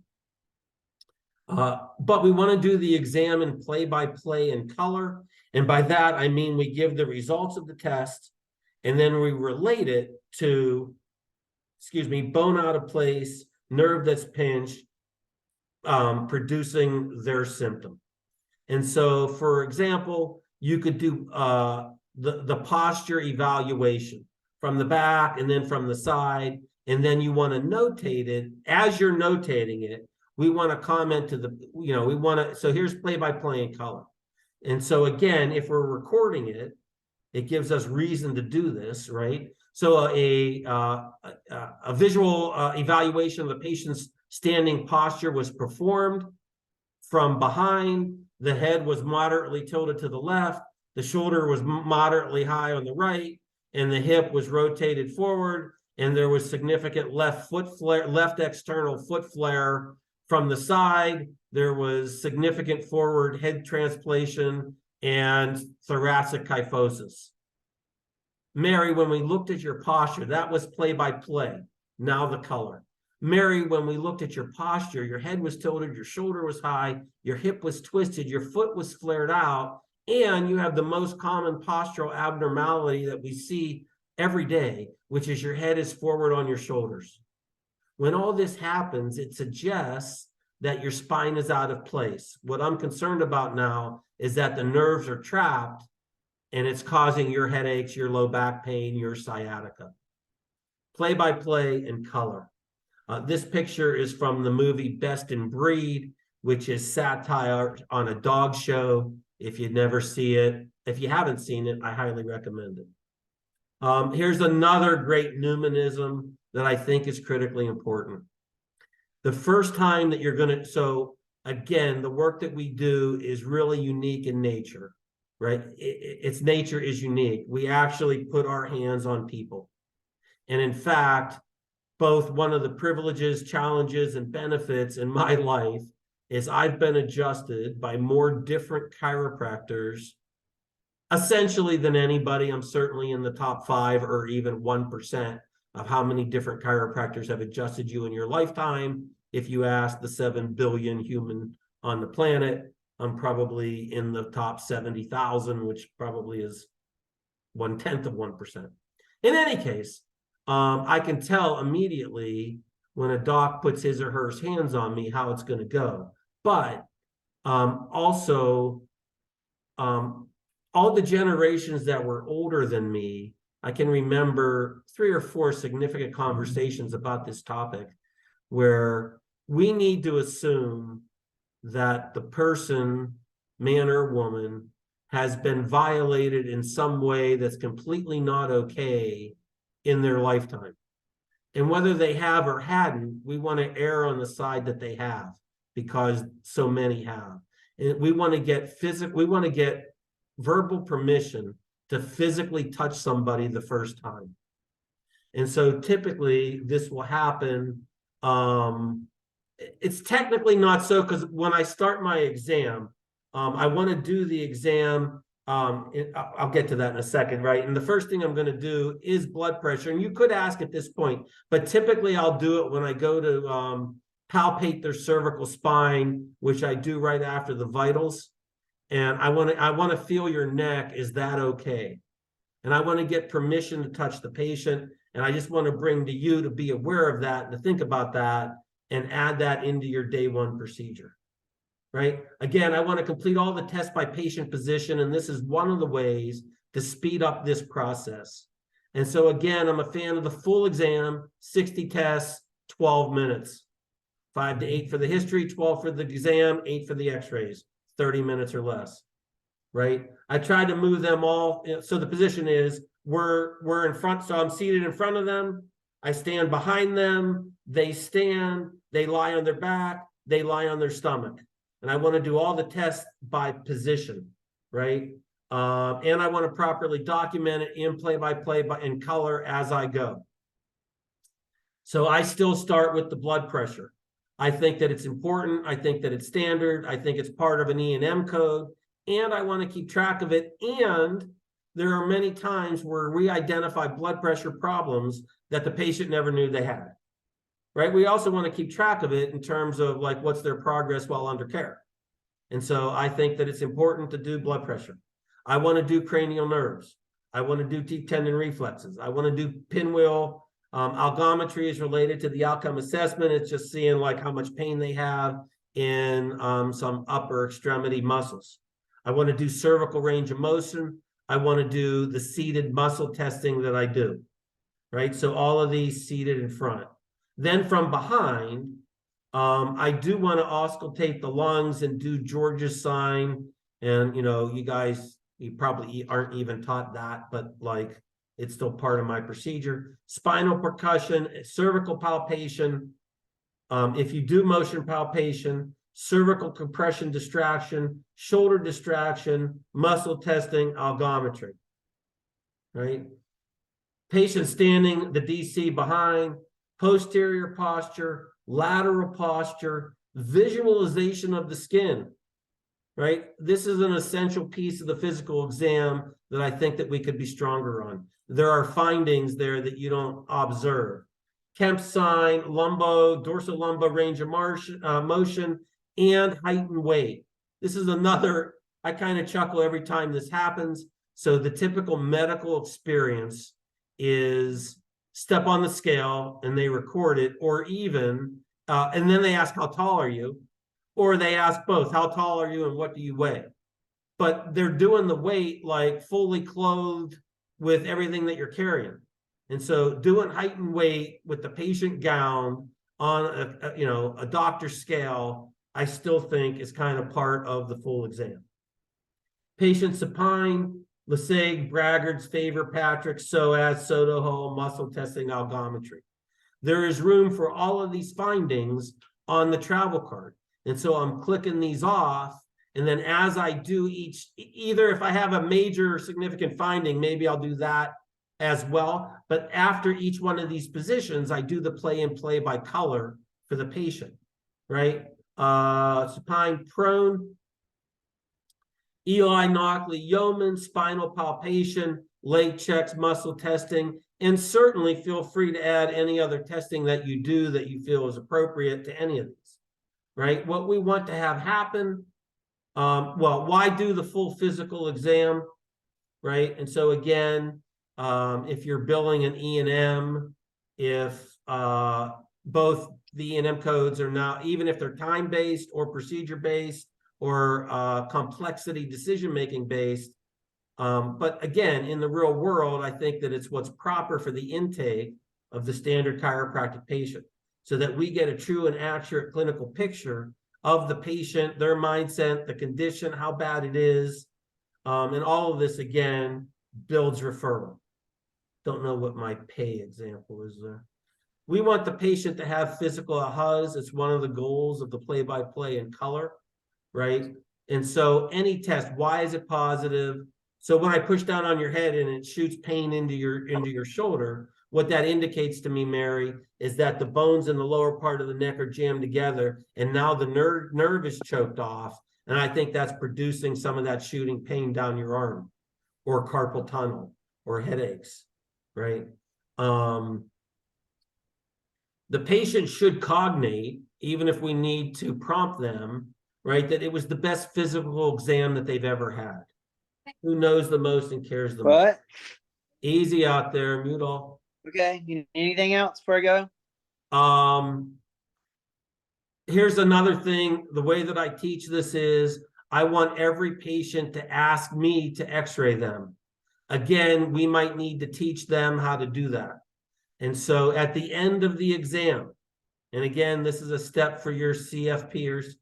But we want to do the exam in play-by-play in color. And by that, I mean we give the results of the test, and then we relate it to bone out of place, nerve that's pinched, producing their symptom. And so, for example, you could do the posture evaluation from the back and then from the side, and then you want to notate it. As you're notating it, we want to comment to the, so here's play-by-play in color. And so again, if we're recording it, it gives us reason to do this, right? So a visual evaluation of the patient's standing posture was performed from behind. The head was moderately tilted to the left. The shoulder was moderately high on the right, and the hip was rotated forward. And there was significant left external foot flare from the side. There was significant forward head translation and thoracic kyphosis. Mary, when we looked at your posture, that was play-by-play. Now the color. Mary, when we looked at your posture, your head was tilted, your shoulder was high, your hip was twisted, your foot was flared out, and you have the most common postural abnormality that we see every day, which is your head is forward on your shoulders. When all this happens, it suggests that your spine is out of place. What I'm concerned about now is that the nerves are trapped, and it's causing your headaches, your low back pain, your sciatica. Play-by-play and color. This picture is from the movie Best in Breed, which is satire on a dog show. If you never see it, if you haven't seen it, I highly recommend it. Here's another great pneumonism that I think is critically important. The first time that you're going to, so again, the work that we do is really unique in nature. Right? Its nature is unique. We actually put our hands on people. And in fact, both one of the privileges, challenges, and benefits in my life is I've been adjusted by more different chiropractors essentially than anybody. I'm certainly in the top 5 or even 1% of how many different chiropractors have adjusted you in your lifetime. If you ask the 7 billion human on the planet, I'm probably in the top 70,000, which probably is 1/10 of 1%. In any case, I can tell immediately when a doc puts his or her hands on me how it's going to go. But also, all the generations that were older than me, I can remember 3 or 4 significant conversations about this topic where we need to assume that the person, man or woman, has been violated in some way that's completely not okay in their lifetime. And whether they have or hadn't, we want to err on the side that they have, because so many have. And we want to get verbal permission to physically touch somebody the first time. And so typically this will happen. It's technically not so, because when I start my exam, I want to do the exam. I'll get to that in a second, right? And the first thing I'm going to do is blood pressure. And you could ask at this point, but typically I'll do it when I go to palpate their cervical spine, which I do right after the vitals. And I want to feel your neck. Is that okay? And I want to get permission to touch the patient. And I just want to bring to you to be aware of that and to think about that and add that into your day 1 procedure, right? Again, I want to complete all the tests by patient position. And this is one of the ways to speed up this process. And so again, I'm a fan of the full exam, 60 tests, 12 minutes, 5 to 8 for the history, 12 for the exam, 8 for the x-rays. 30 minutes or less, right? I tried to move them all. So the position is we're in front. So I'm seated in front of them. I stand behind them. They stand, they lie on their back, they lie on their stomach. And I want to do all the tests by position, right? And I want to properly document it in play-by-play in color as I go. So I still start with the blood pressure. I think that it's important. I think that it's standard. I think it's part of an E&M code, and I want to keep track of it. And there are many times where we identify blood pressure problems that the patient never knew they had, right? We also want to keep track of it in terms of like what's their progress while under care. And so I think that it's important to do blood pressure. I want to do cranial nerves. I want to do deep tendon reflexes. I want to do pinwheel. Algometry is related to the outcome assessment. It's just seeing like how much pain they have in some upper extremity muscles. I want to do cervical range of motion. I want to do the seated muscle testing that I do, right? So all of these seated in front. Then from behind, I do want to auscultate the lungs and do George's sign. And, you know, you guys, you probably aren't even taught that, but like, it's still part of my procedure. Spinal percussion, cervical palpation. If you do motion palpation, cervical compression distraction, shoulder distraction, muscle testing, algometry, right? Patient standing, the DC behind, posterior posture, lateral posture, visualization of the skin, right? This is an essential piece of the physical exam that I think that we could be stronger on. There are findings there that you don't observe. Kemp's sign, dorsal-lumbar range of motion, and height and weight. This is another, I kind of chuckle every time this happens. So the typical medical experience is step on the scale and they record it, or even, and then they ask, how tall are you? Or they ask both, how tall are you and what do you weigh? But they're doing the weight like fully clothed with everything that you're carrying. And so doing height and weight with the patient gown on a doctor's scale, I still think is kind of part of the full exam. Patient supine, Lesage, Braggart's, Favor, Patrick, SOAS, Soto-Hall, muscle testing, algometry. There is room for all of these findings on the travel card. And so I'm clicking these off. And then as I do each, either if I have a major significant finding, maybe I'll do that as well. But after each one of these positions, I do the play and play by color for the patient, right? Supine prone, Eli Knockley Yeoman, spinal palpation, leg checks, muscle testing, and certainly feel free to add any other testing that you do that you feel is appropriate to any of these, right? What we want to have happen, well, why do the full physical exam, right? And so again, if you're billing an E&M, if both the E&M codes are now, even if they're time-based or procedure-based or complexity decision-making based. But again, in the real world, I think that it's what's proper for the intake of the standard chiropractic patient, so that we get a true and accurate clinical picture of the patient, their mindset, the condition, how bad it is. And all of this, again, builds referral. Don't know what my pay example is there. We want the patient to have physical ahas. It's one of the goals of the play-by-play in color, right? And so any test, why is it positive? So when I push down on your head and it shoots pain into your shoulder, what that indicates to me, Mary, is that the bones in the lower part of the neck are jammed together, and now the nerve is choked off. And I think that's producing some of that shooting pain down your arm, or carpal tunnel, or headaches, right? The patient should cognate, even if we need to prompt them, right, that it was the best physical exam that they've ever had. Who knows the most and cares the most? What? Easy out there, mute all. Okay. You need anything else before I go? Here's another thing. The way that I teach this is I want every patient to ask me to x-ray them. Again, we might need to teach them how to do that. And so at the end of the exam, and again, this is a step for your CFPers,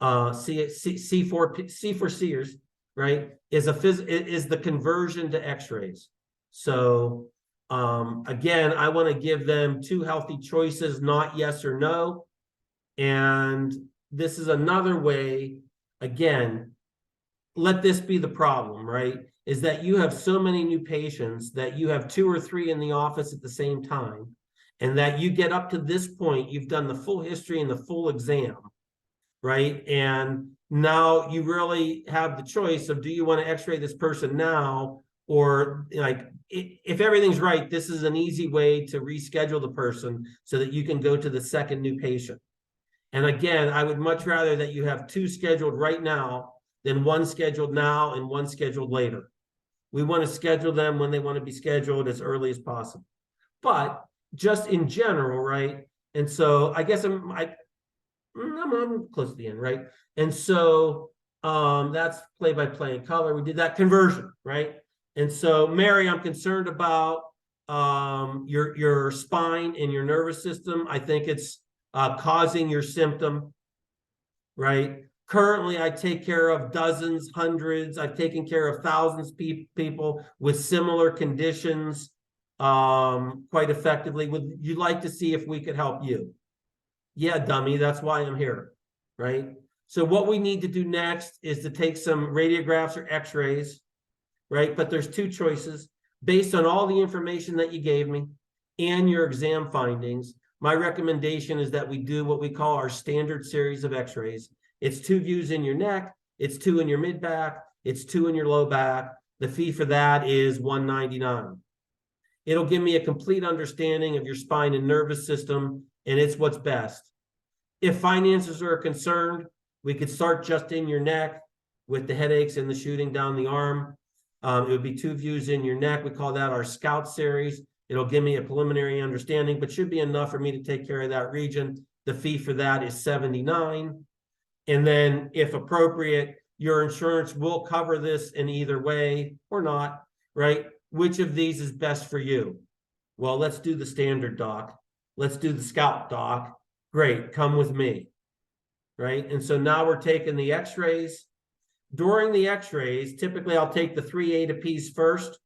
C4Cers, right, is the conversion to x-rays. So again, I want to give them two healthy choices, not yes or no. And this is another way, again, let this be the problem, right? Is that you have so many new patients that you have 2 or 3 in the office at the same time, and that you get up to this point, you've done the full history and the full exam, right? And now you really have the choice of, do you want to x-ray this person now? Or like, if everything's right, this is an easy way to reschedule the person so that you can go to the second new patient. And again, I would much rather that you have 2 scheduled right now than 1 scheduled now and 1 scheduled later. We want to schedule them when they want to be scheduled as early as possible. But just in general, right? And so I guess I'm close to the end, right? And so that's play-by-play in color. We did that conversion, right? And so, Mary, I'm concerned about your spine and your nervous system. I think it's causing your symptom, right? Currently, I take care of dozens, hundreds. I've taken care of thousands of people with similar conditions quite effectively. Would you like to see if we could help you? Yeah, dummy, that's why I'm here, right? So what we need to do next is to take some radiographs or x-rays, right? But there's 2 choices. Based on all the information that you gave me and your exam findings, my recommendation is that we do what we call our standard series of x-rays. It's 2 views in your neck, it's 2 in your mid-back, it's 2 in your low back. The fee for that is $199. It'll give me a complete understanding of your spine and nervous system, and it's what's best. If finances are a concern, we could start just in your neck with the headaches and the shooting down the arm. It would be 2 views in your neck. We call that our Scout series. It'll give me a preliminary understanding, but should be enough for me to take care of that region. The fee for that is $79. And then if appropriate, your insurance will cover this in either way or not, right? Which of these is best for you? Well, let's do the standard, doc. Let's do the Scout, doc. Great, come with me, right? And so now we're taking the x-rays. During the x-rays, typically I'll take the 3 A to P's first,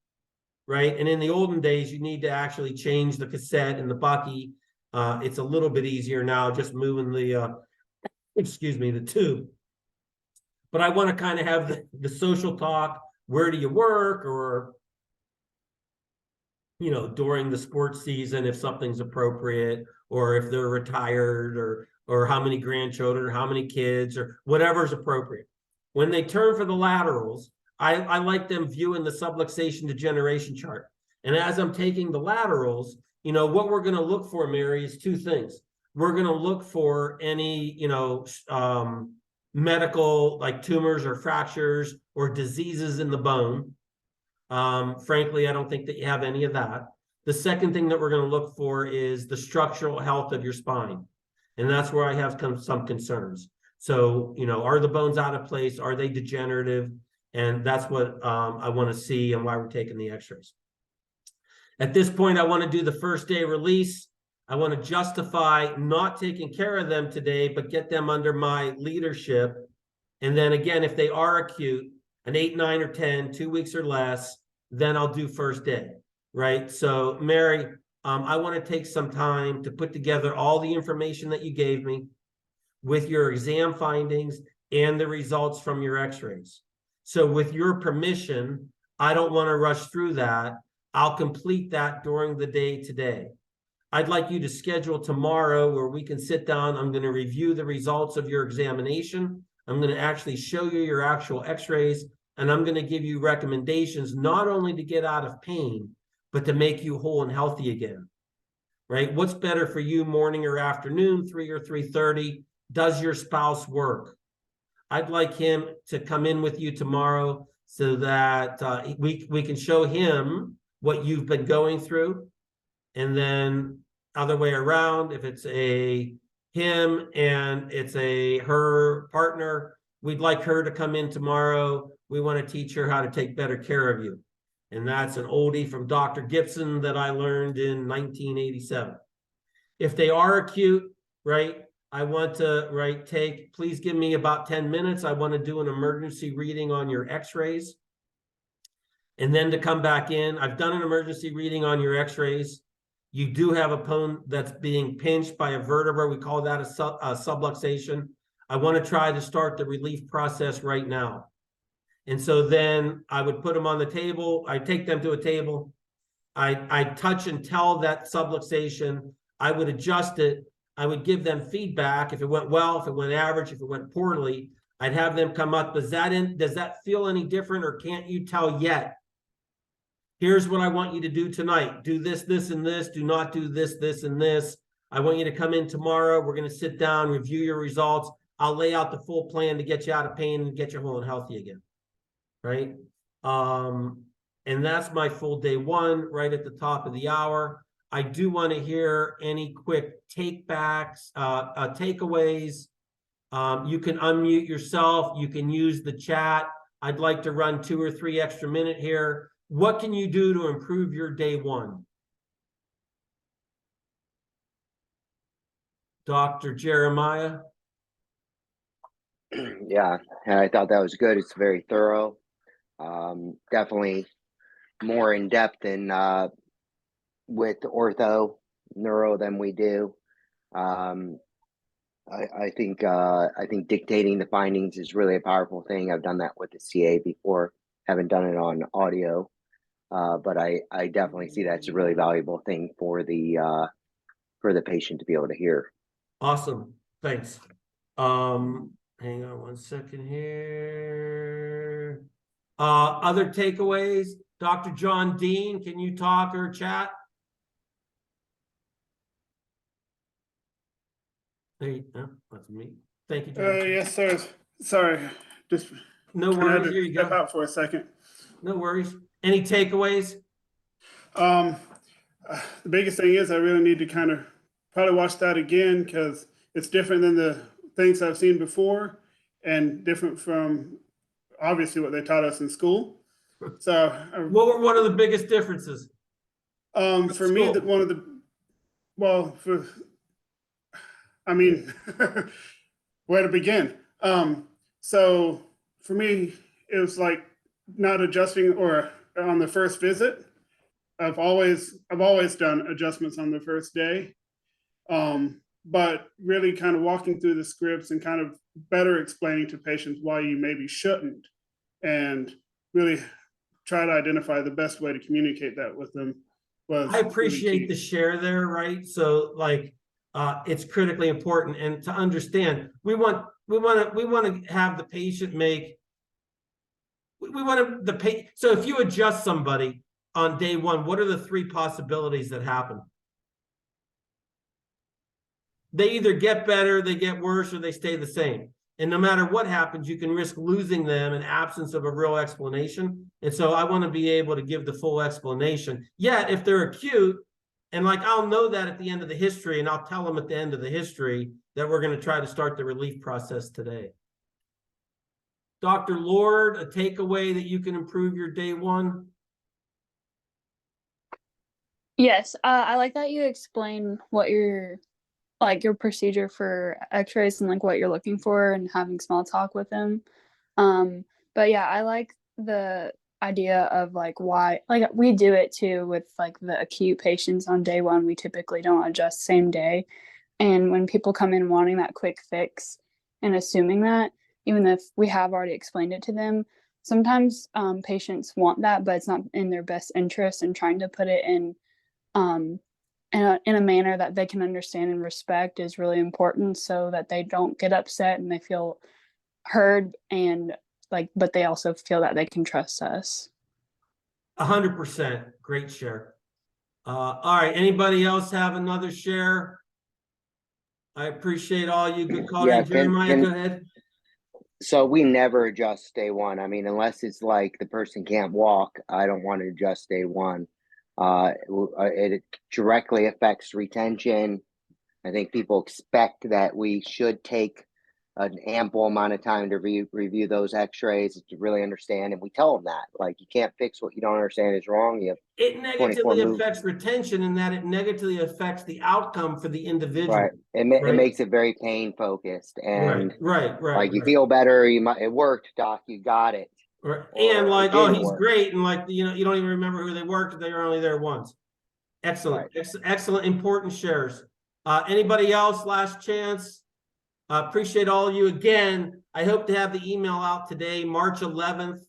right? And in the olden days, you need to actually change the cassette and the bucky. It's a little bit easier now, just moving the, the tube. But I want to kind of have the social talk. Where do you work? Or, you know, during the sports season, if something's appropriate, or if they're retired, or how many grandchildren, or how many kids, or whatever's appropriate. When they turn for the laterals, I like them viewing the subluxation degeneration chart. And as I'm taking the laterals, you know, what we're going to look for, Mary, is 2 things. We're going to look for any, you know, medical, like tumors or fractures or diseases in the bone. Frankly, I don't think that you have any of that. The second thing that we're going to look for is the structural health of your spine. And that's where I have some concerns. So, you know, are the bones out of place? Are they degenerative? And that's what I want to see and why we're taking the x-rays. At this point, I want to do the first day release. I want to justify not taking care of them today, but get them under my leadership. And then again, if they are acute, an 8, 9, or 10, 2 weeks or less, then I'll do first day, right? So Mary, I want to take some time to put together all the information that you gave me with your exam findings and the results from your x-rays. So with your permission, I don't want to rush through that. I'll complete that during the day today. I'd like you to schedule tomorrow where we can sit down. I'm going to review the results of your examination. I'm going to actually show you your actual x-rays, and I'm going to give you recommendations, not only to get out of pain, but to make you whole and healthy again, right? What's better for you, morning or afternoon, 3 or 3:30? Does your spouse work? I'd like him to come in with you tomorrow so that we can show him what you've been going through. And then other way around, if it's a him and it's a her partner, we'd like her to come in tomorrow. We want to teach her how to take better care of you. And that's an oldie from Dr. Gibson that I learned in 1987. If they are acute, right, I want to, please give me about 10 minutes. I want to do an emergency reading on your x-rays. And then to come back in, I've done an emergency reading on your x-rays. You do have a bone that's being pinched by a vertebra. We call that a subluxation. I want to try to start the relief process right now. And so then I would put them on the table. I take them to a table. I touch and tell that subluxation. I would adjust it. I would give them feedback. If it went well, if it went average, if it went poorly, I'd have them come up. Does that feel any different, or can't you tell yet? Here's what I want you to do tonight. Do this, this, and this. Do not do this, this, and this. I want you to come in tomorrow. We're going to sit down, review your results. I'll lay out the full plan to get you out of pain and get you whole and healthy again. Right? And that's my full day one right at the top of the hour. I do want to hear any quick takeaways. You can unmute yourself. You can use the chat. I'd like to run 2 or 3 extra minutes here. What can you do to improve your day one? Dr. Jeremiah? Yeah, I thought that was good. It's very thorough. Definitely more in depth than with ortho neuro than we do. I think dictating the findings is really a powerful thing. I've done that with the CA before. Haven't done it on audio, but I definitely see that's a really valuable thing for the patient to be able to hear. Awesome, thanks. Hang on one second here. Other takeaways? Dr. John Dean, can you talk or chat? Hey, no, that's me. Thank you, John. Yes, sir. Sorry, just No worries. Here you step go. out for a second. No worries. Any takeaways? The biggest thing is I really need to kind of probably watch that again, because it's different than the things I've seen before and different from obviously what they taught us in school. So What were one of the biggest differences? for me, that one of the, well, I mean, where to begin? So for me, it was like not adjusting, or on the first visit. I've always done adjustments on the first day. But really kind of walking through the scripts and kind of better explaining to patients why you maybe shouldn't, and really try to identify the best way to communicate that with them. I appreciate the share there, right? So like, it's critically important, and to understand, we want to have the patient make, so if you adjust somebody on day one, what are the 3 possibilities that happen? They either get better, they get worse, or they stay the same. And no matter what happens, you can risk losing them in absence of a real explanation. And so I want to be able to give the full explanation. Yet, if they're acute, and like I'll know that at the end of the history, and I'll tell them at the end of the history that we're going to try to start the relief process today. Dr. Lord, a takeaway that you can improve your day one? Yes, I like that you explain what your procedure for x-rays and like what you're looking for and having small talk with them. But yeah, I like the idea of like why, like we do it too with like the acute patients on day one. We typically don't adjust same day. And when people come in wanting that quick fix and assuming that, even if we have already explained it to them, sometimes patients want that, but it's not in their best interest, and trying to put it in a manner that they can understand and respect is really important, so that they don't get upset and they feel heard, and like, but they also feel that they can trust us. 100%. Great share. All right. Anybody else have another share? I appreciate all you. Good call. Yeah, Jeremiah, go ahead. So we never adjust day one. I mean, unless it's like the person can't walk, I don't want to adjust day one. It directly affects retention. I think people expect that we should take an ample amount of time to review those x-rays to really understand, and we tell them that, like, you can't fix what you don't understand is wrong. You have It negatively affects retention, in that it negatively affects the outcome for the individual. Right. It makes it very pain focused, and right. Like, you feel better. It worked, doc. You got it. Right. And like, oh, he's work. great, and like, you don't even remember who they worked. They were only there once. Excellent. Right. Excellent, important shares. Anybody else? Last chance. Appreciate all of you again. I hope to have the email out today. March 11th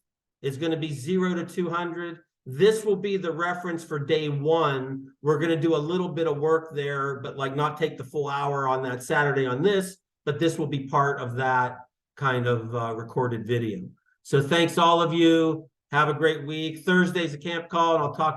is going to be 0 to 200. This will be the reference for day one. We're going to do a little bit of work there, but like not take the full hour on that Saturday on this, but this will be part of that kind of recorded video. So thanks all of you. Have a great week. Thursday's a camp call, and I'll talk